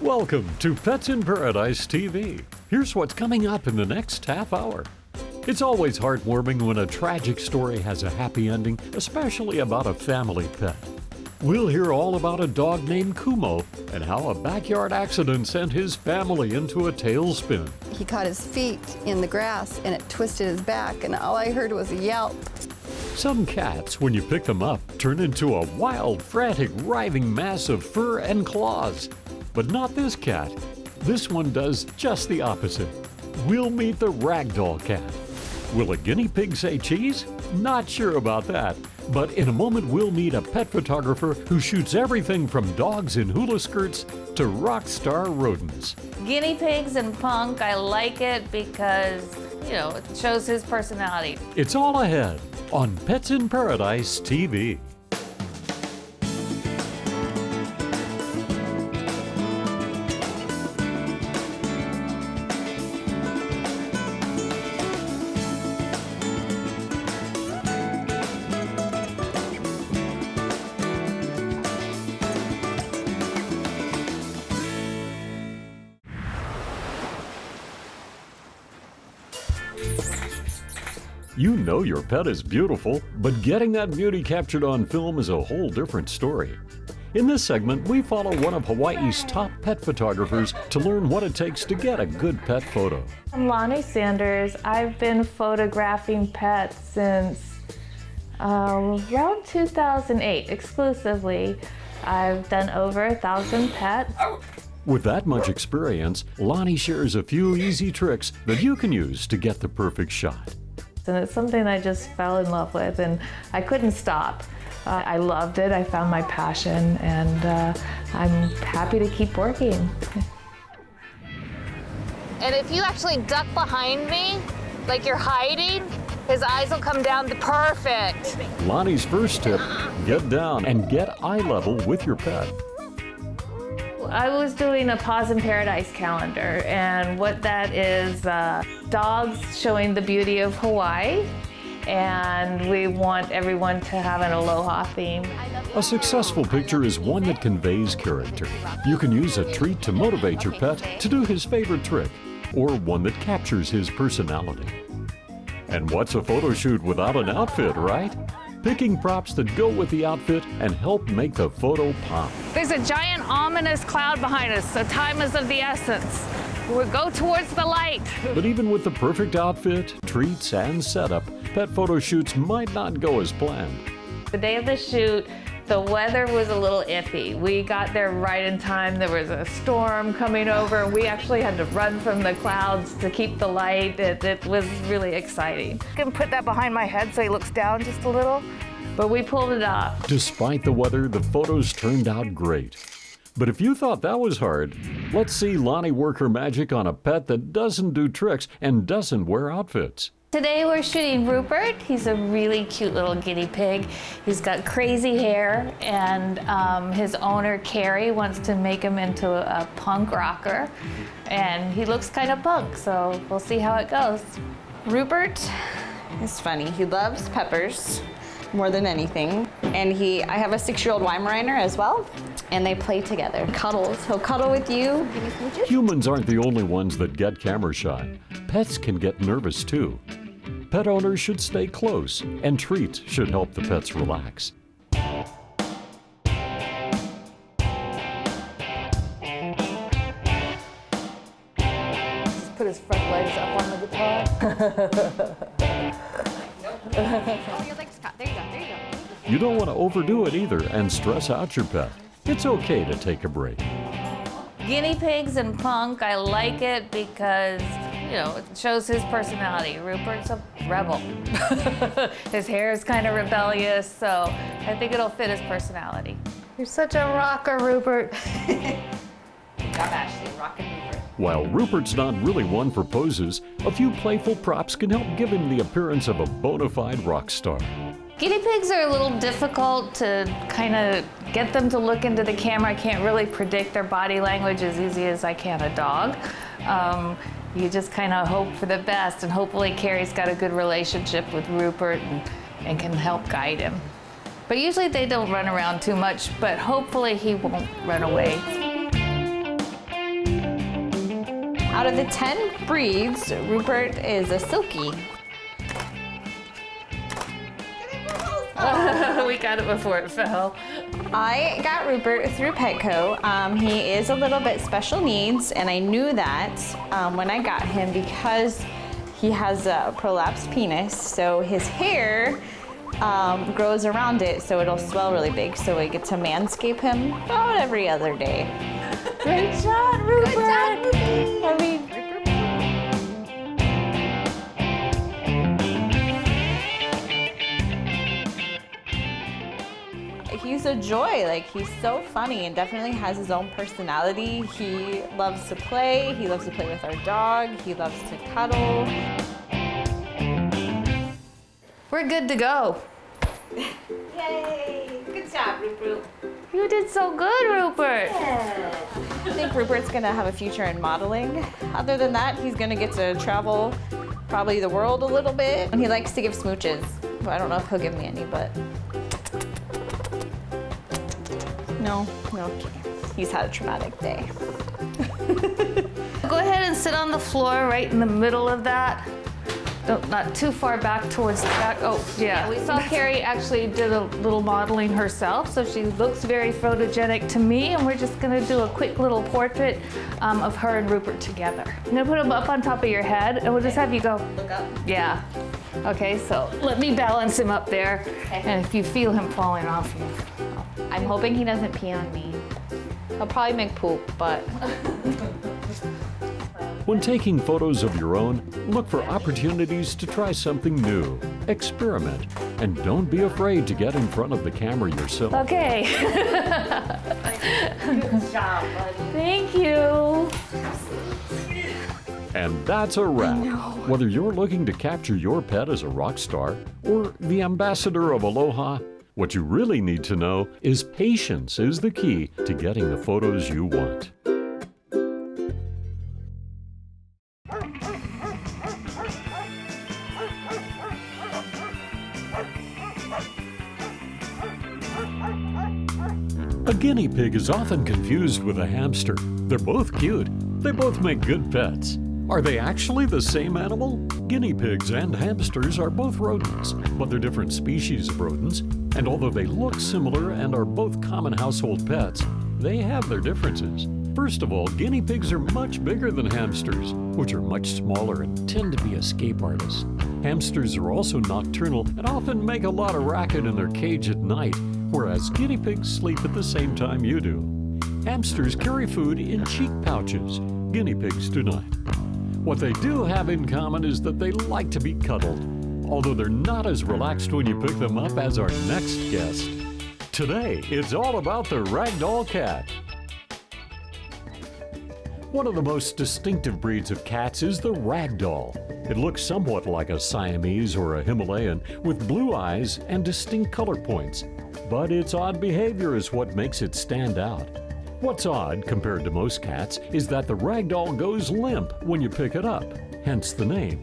Welcome to Pets in Paradise TV. Here's what's coming up in the next half hour. It's always heartwarming when a tragic story has a happy ending, especially about a family pet. We'll hear all about a dog named Kumo and how a backyard accident sent his family into a tailspin. He caught his feet in the grass and it twisted his back, and all I heard was a yelp. Some cats, when you pick them up, turn into a wild, frantic, writhing mass of fur and claws. But not this cat. This one does just the opposite. We'll meet the ragdoll cat. Will a guinea pig say cheese? Not sure about that. But in a moment, we'll meet a pet photographer who shoots everything from dogs in hula skirts to rock star rodents. Guinea pigs and punk, I like it because, it shows his personality. It's all ahead on Pets in Paradise TV. You know your pet is beautiful, but getting that beauty captured on film is a whole different story. In this segment, we follow one of Hawaii's top pet photographers to learn what it takes to get a good pet photo. I'm Lonnie Sanders. I've been photographing pets since around 2008 exclusively. I've done over 1,000 pets. With that much experience, Lonnie shares a few easy tricks that you can use to get the perfect shot. And it's something I just fell in love with, and I couldn't stop. I loved it. I found my passion, and I'm happy to keep working. And if you actually duck behind me, like you're hiding, his eyes will come down to perfect. Lonnie's first tip, get down and get eye level with your pet. I was doing a Paws in Paradise calendar, and what that is, dogs showing the beauty of Hawaii, and we want everyone to have an aloha theme. A successful picture is one that conveys character. You can use a treat to motivate your pet to do his favorite trick, or one that captures his personality. And what's a photo shoot without an outfit, right? Picking props that go with the outfit and help make the photo pop. There's a giant ominous cloud behind us, so time is of the essence. We'll go towards the light. But even with the perfect outfit, treats, and setup, pet photo shoots might not go as planned. The day of the shoot, the weather was a little iffy. We got there right in time. There was a storm coming over, and we actually had to run from the clouds to keep the light. It was really exciting. I can put that behind my head so he looks down just a little. But we pulled it off. Despite the weather, the photos turned out great. But if you thought that was hard, let's see Lonnie work her magic on a pet that doesn't do tricks and doesn't wear outfits. Today we're shooting Rupert. He's a really cute little guinea pig. He's got crazy hair, and his owner, Carrie, wants to make him into a punk rocker. And he looks kind of punk, so we'll see how it goes. Rupert is funny. He loves peppers more than anything. And I have a 6-year-old Weimaraner as well, and they play together. Cuddles. He'll cuddle with you. Give me smooches. Humans aren't the only ones that get camera shy. Pets can get nervous too. Pet owners should stay close, and treats should help the pets relax. Just put his front legs up on the guitar. You don't want to overdo it either and stress out your pet. It's okay to take a break. Guinea pigs and punk, I like it because, it shows his personality. Rupert's a rebel. His hair is kind of rebellious, so I think it'll fit his personality. You're such a rocker, Rupert. I'm Ashley, rockin' Rupert. While Rupert's not really one for poses, a few playful props can help give him the appearance of a bona fide rock star. Guinea pigs are a little difficult to kind of get them to look into the camera. I can't really predict their body language as easy as I can a dog. You just kind of hope for the best, and hopefully Carrie's got a good relationship with Rupert and can help guide him. But usually they don't run around too much, but hopefully he won't run away. Out of the 10 breeds, Rupert is a silky. We got it before it fell. I got Rupert through Petco. He is a little bit special needs, and I knew that when I got him because he has a prolapsed penis, so his hair grows around it, so it'll swell really big, so we get to manscape him about every other day. Great shot, Rupert! Good job, Rupert! I mean, he's a joy. Like, he's so funny and definitely has his own personality. He loves to play. He loves to play with our dog. He loves to cuddle. We're good to go. Yay! Good job, Rupert. You did so good, Rupert. I think Rupert's gonna have a future in modeling. Other than that, he's gonna get to travel probably the world a little bit. And he likes to give smooches. Well, I don't know if he'll give me any, but no, okay. He's had a traumatic day. Go ahead and sit on the floor right in the middle of that. Not too far back towards the back. Oh, yeah. We saw Carrie actually did a little modeling herself, so she looks very photogenic to me, and we're just gonna do a quick little portrait of her and Rupert together. I'm gonna put him up on top of your head, and we'll just have you go. Look up. Yeah. Okay, so let me balance him up there, and if you feel him falling off you. I'm hoping he doesn't pee on me. He'll probably make poop, but. When taking photos of your own, look for opportunities to try something new. Experiment, and don't be afraid to get in front of the camera yourself. Okay. Good job, buddy. Thank you. And that's a wrap. Whether you're looking to capture your pet as a rock star or the ambassador of Aloha, what you really need to know is patience is the key to getting the photos you want. A guinea pig is often confused with a hamster. They're both cute. They both make good pets. Are they actually the same animal? Guinea pigs and hamsters are both rodents, but they're different species of rodents. And although they look similar and are both common household pets, they have their differences. First of all, guinea pigs are much bigger than hamsters, which are much smaller and tend to be escape artists. Hamsters are also nocturnal and often make a lot of racket in their cage at night, whereas guinea pigs sleep at the same time you do. Hamsters carry food in cheek pouches. Guinea pigs do not. What they do have in common is that they like to be cuddled, although they're not as relaxed when you pick them up as our next guest. Today, it's all about the ragdoll cat. One of the most distinctive breeds of cats is the ragdoll. It looks somewhat like a Siamese or a Himalayan with blue eyes and distinct color points, but its odd behavior is what makes it stand out. What's odd, compared to most cats, is that the ragdoll goes limp when you pick it up, hence the name.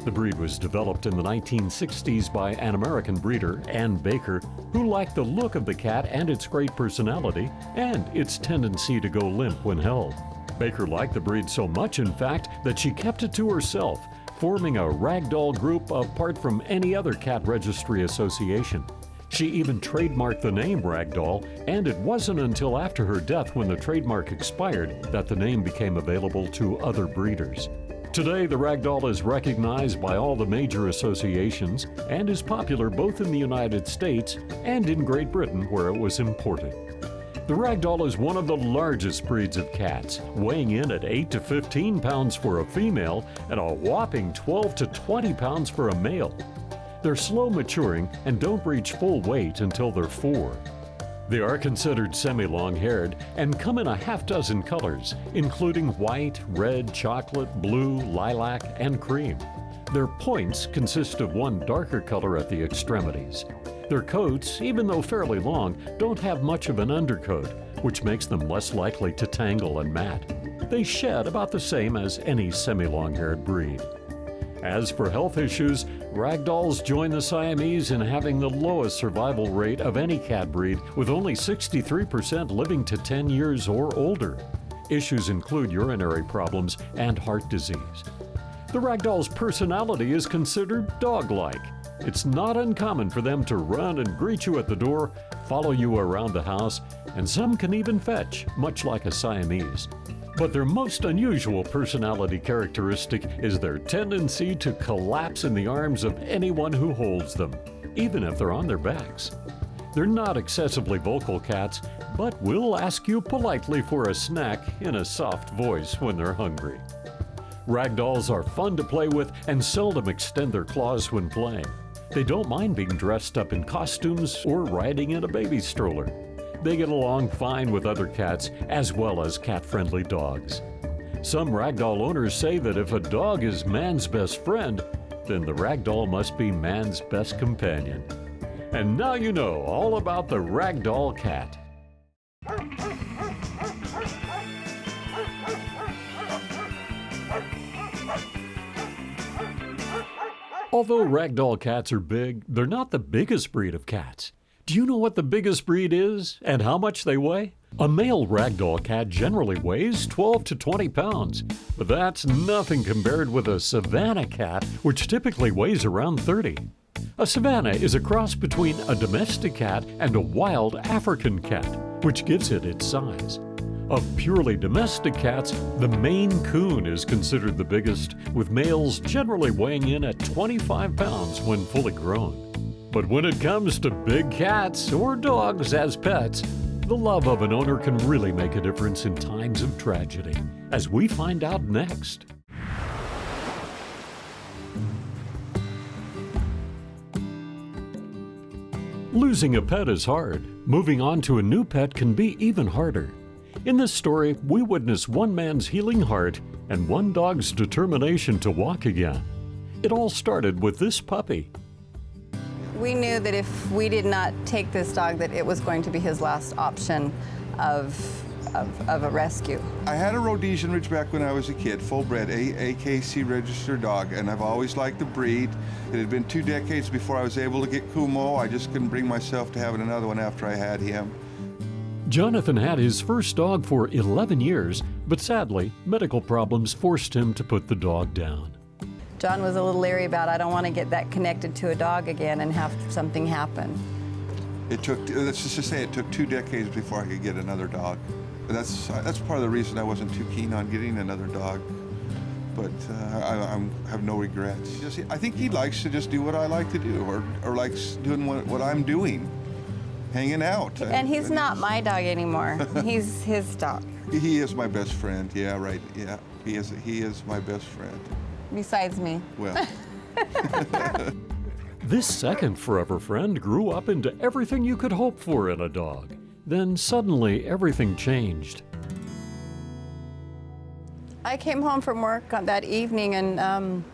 The breed was developed in the 1960s by an American breeder, Ann Baker, who liked the look of the cat and its great personality, and its tendency to go limp when held. Baker liked the breed so much, in fact, that she kept it to herself, forming a ragdoll group apart from any other cat registry association. She even trademarked the name Ragdoll, and it wasn't until after her death when the trademark expired that the name became available to other breeders. Today, the Ragdoll is recognized by all the major associations and is popular both in the United States and in Great Britain, where it was imported. The Ragdoll is one of the largest breeds of cats, weighing in at 8 to 15 pounds for a female and a whopping 12 to 20 pounds for a male. They're slow maturing and don't reach full weight until they're 4. They are considered semi-long-haired and come in a half-dozen colors, including white, red, chocolate, blue, lilac, and cream. Their points consist of one darker color at the extremities. Their coats, even though fairly long, don't have much of an undercoat, which makes them less likely to tangle and mat. They shed about the same as any semi-long-haired breed. As for health issues, Ragdolls join the Siamese in having the lowest survival rate of any cat breed, with only 63% living to 10 years or older. Issues include urinary problems and heart disease. The ragdoll's personality is considered dog-like. It's not uncommon for them to run and greet you at the door, follow you around the house, and some can even fetch, much like a Siamese. But their most unusual personality characteristic is their tendency to collapse in the arms of anyone who holds them, even if they're on their backs. They're not excessively vocal cats, but will ask you politely for a snack in a soft voice when they're hungry. Ragdolls are fun to play with and seldom extend their claws when playing. They don't mind being dressed up in costumes or riding in a baby stroller. They get along fine with other cats as well as cat-friendly dogs. Some ragdoll owners say that if a dog is man's best friend, then the ragdoll must be man's best companion. And now you know all about the ragdoll cat. Although ragdoll cats are big, they're not the biggest breed of cats. Do you know what the biggest breed is and how much they weigh? A male ragdoll cat generally weighs 12 to 20 pounds, but that's nothing compared with a Savannah cat, which typically weighs around 30. A Savannah is a cross between a domestic cat and a wild African cat, which gives it its size. Of purely domestic cats, the Maine Coon is considered the biggest, with males generally weighing in at 25 pounds when fully grown. But when it comes to big cats or dogs as pets, the love of an owner can really make a difference in times of tragedy, as we find out next. Losing a pet is hard. Moving on to a new pet can be even harder. In this story, we witness one man's healing heart and one dog's determination to walk again. It all started with this puppy. We knew that if we did not take this dog, that it was going to be his last option of a rescue. I had a Rhodesian Ridgeback when I was a kid, full-bred, AKC registered dog, and I've always liked the breed. It had been 2 decades before I was able to get Kumo. I just couldn't bring myself to having another one after I had him. Jonathan had his first dog for 11 years, but sadly, medical problems forced him to put the dog down. John was a little leery about, I don't want to get that connected to a dog again and have something happen. It took, let's just say it took 2 decades before I could get another dog. That's part of the reason I wasn't too keen on getting another dog. But I have no regrets. I think he likes to just do what I like to do, or likes doing what I'm doing, hanging out. And he's not my dog anymore. He's his dog. He is my best friend. Yeah, right. Yeah, he is my best friend. Besides me. Well. This second forever friend grew up into everything you could hope for in a dog. Then suddenly everything changed. I came home from work on that evening and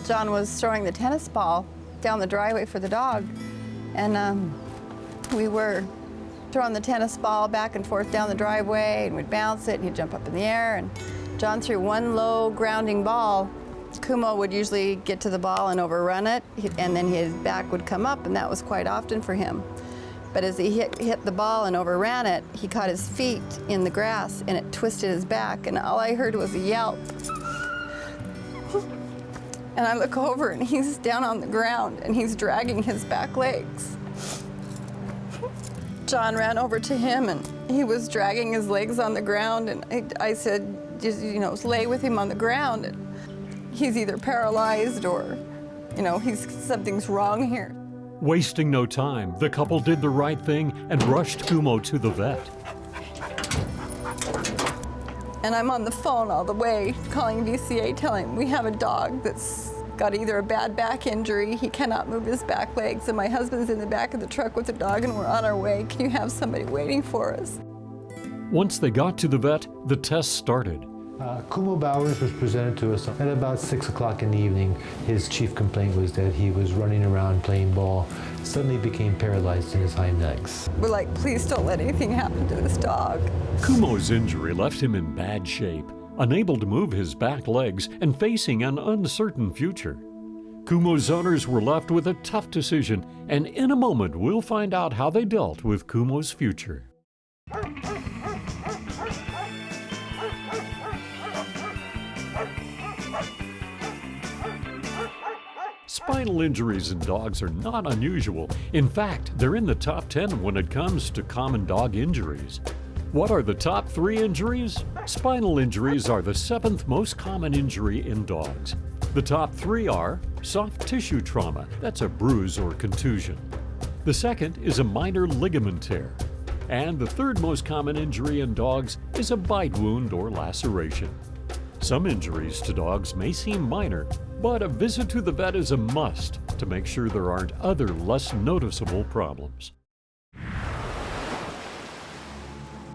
John was throwing the tennis ball down the driveway for the dog. And we were throwing the tennis ball back and forth down the driveway, and we'd bounce it and he'd jump up in the air. And John threw one low grounding ball. Kumo would usually get to the ball and overrun it, and then his back would come up, and that was quite often for him. But as he hit the ball and overran it, he caught his feet in the grass and it twisted his back, and all I heard was a yelp. And I look over and he's down on the ground and he's dragging his back legs. John ran over to him and he was dragging his legs on the ground, and I said, just, lay with him on the ground. And he's either paralyzed or, something's wrong here. Wasting no time, the couple did the right thing and rushed Kumo to the vet. And I'm on the phone all the way calling VCA, telling him we have a dog that's got either a bad back injury, he cannot move his back legs, and my husband's in the back of the truck with the dog and we're on our way. Can you have somebody waiting for us? Once they got to the vet, the test started. Kumo Bowers was presented to us at about 6 o'clock in the evening. His chief complaint was that he was running around playing ball, suddenly became paralyzed in his hind legs. We're like, please don't let anything happen to this dog. Kumo's injury left him in bad shape, unable to move his back legs and facing an uncertain future. Kumo's owners were left with a tough decision, and in a moment we'll find out how they dealt with Kumo's future. Spinal injuries in dogs are not unusual. In fact, they're in the top 10 when it comes to common dog injuries. What are the top 3 injuries? Spinal injuries are the 7th most common injury in dogs. The top 3 are soft tissue trauma, that's a bruise or contusion. The second is a minor ligament tear. And the 3rd most common injury in dogs is a bite wound or laceration. Some injuries to dogs may seem minor, but a visit to the vet is a must to make sure there aren't other less noticeable problems.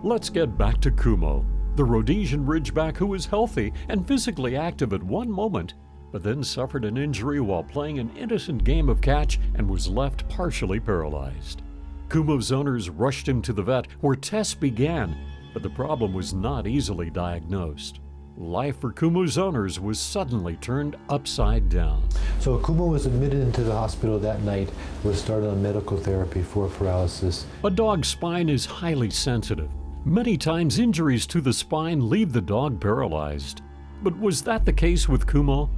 Let's get back to Kumo, the Rhodesian Ridgeback who was healthy and physically active at one moment, but then suffered an injury while playing an innocent game of catch and was left partially paralyzed. Kumo's owners rushed him to the vet where tests began, but the problem was not easily diagnosed. Life for Kumo's owners was suddenly turned upside down. So Kumo was admitted into the hospital that night, was started on medical therapy for paralysis. A dog's spine is highly sensitive. Many times injuries to the spine leave the dog paralyzed. But was that the case with Kumo?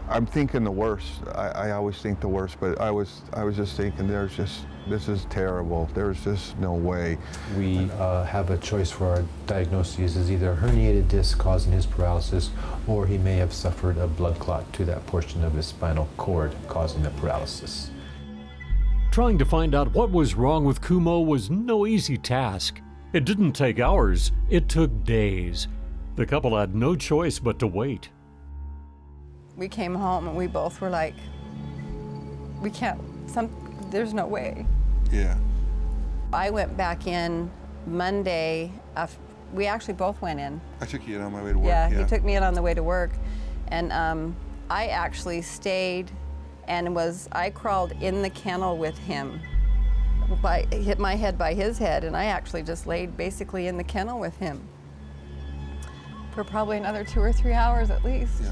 I'm thinking the worst. I always think the worst, but I was just thinking this is terrible. There's just no way. We have a choice for our diagnoses is either a herniated disc causing his paralysis, or he may have suffered a blood clot to that portion of his spinal cord causing the paralysis. Trying to find out what was wrong with Kumo was no easy task. It didn't take hours, it took days. The couple had no choice but to wait. We came home and we both were like, there's no way. Yeah. I went back in Monday. We actually both went in. I took you in on my way to work. Yeah, he took me in on the way to work. And I actually stayed and I crawled in the kennel with him. Hit my head by his head, and I actually just laid basically in the kennel with him for probably another 2 or 3 hours at least. Yeah.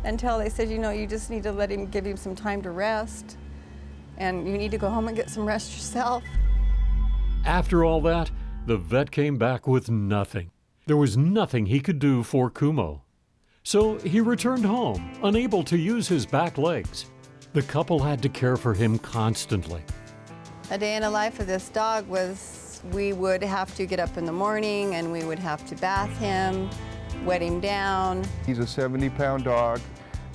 Until they said, you just need to give him some time to rest, and you need to go home and get some rest yourself. After all that, the vet came back with nothing. There was nothing he could do for Kumo. So he returned home, unable to use his back legs. The couple had to care for him constantly. A day in the life of this dog was we would have to get up in the morning and we would have to bath him, wet him down. He's a 70-pound dog.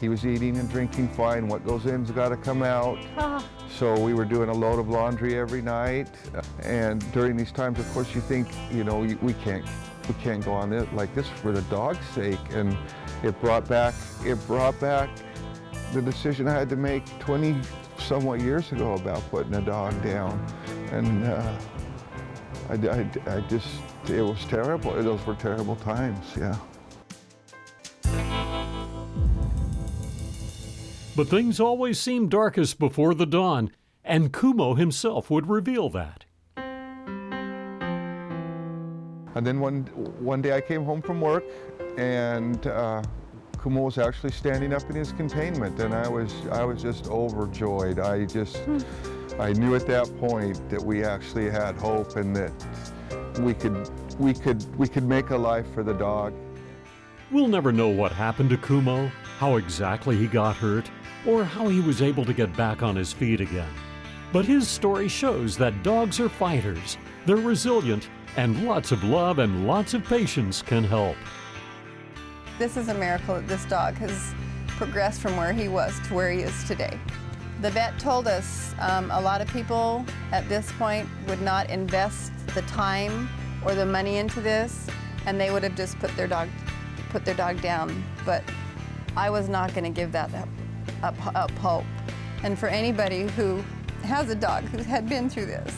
He was eating and drinking fine. What goes in's got to come out. So we were doing a load of laundry every night. And during these times, of course, you think, we can't go on like this for the dog's sake. And it brought back the decision I had to make 20 somewhat years ago about putting a dog down. And it was terrible. Those were terrible times, yeah. But things always seem darkest before the dawn, and Kumo himself would reveal that. And then one day I came home from work, and Kumo was actually standing up in his containment, and I was just overjoyed. I knew at that point that we actually had hope, and that we could make a life for the dog. We'll never know what happened to Kumo, how exactly he got hurt, or how he was able to get back on his feet again. But his story shows that dogs are fighters, they're resilient, and lots of love and lots of patience can help. This is a miracle that this dog has progressed from where he was to where he is today. The vet told us a lot of people at this point would not invest the time or the money into this, and they would have just put their dog down. But I was not going to give that up hope. And for anybody who has a dog who had been through this,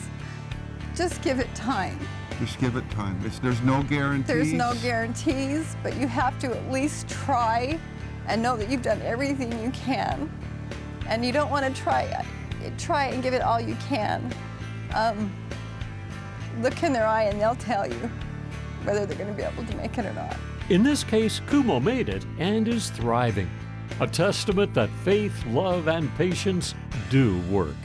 just give it time. Just give it time. There's no guarantees. There's no guarantees, but you have to at least try and know that you've done everything you can. And you don't want to try it and give it all you can. Look in their eye and they'll tell you whether they're going to be able to make it or not. In this case, Kumo made it and is thriving. A testament that faith, love, and patience do work.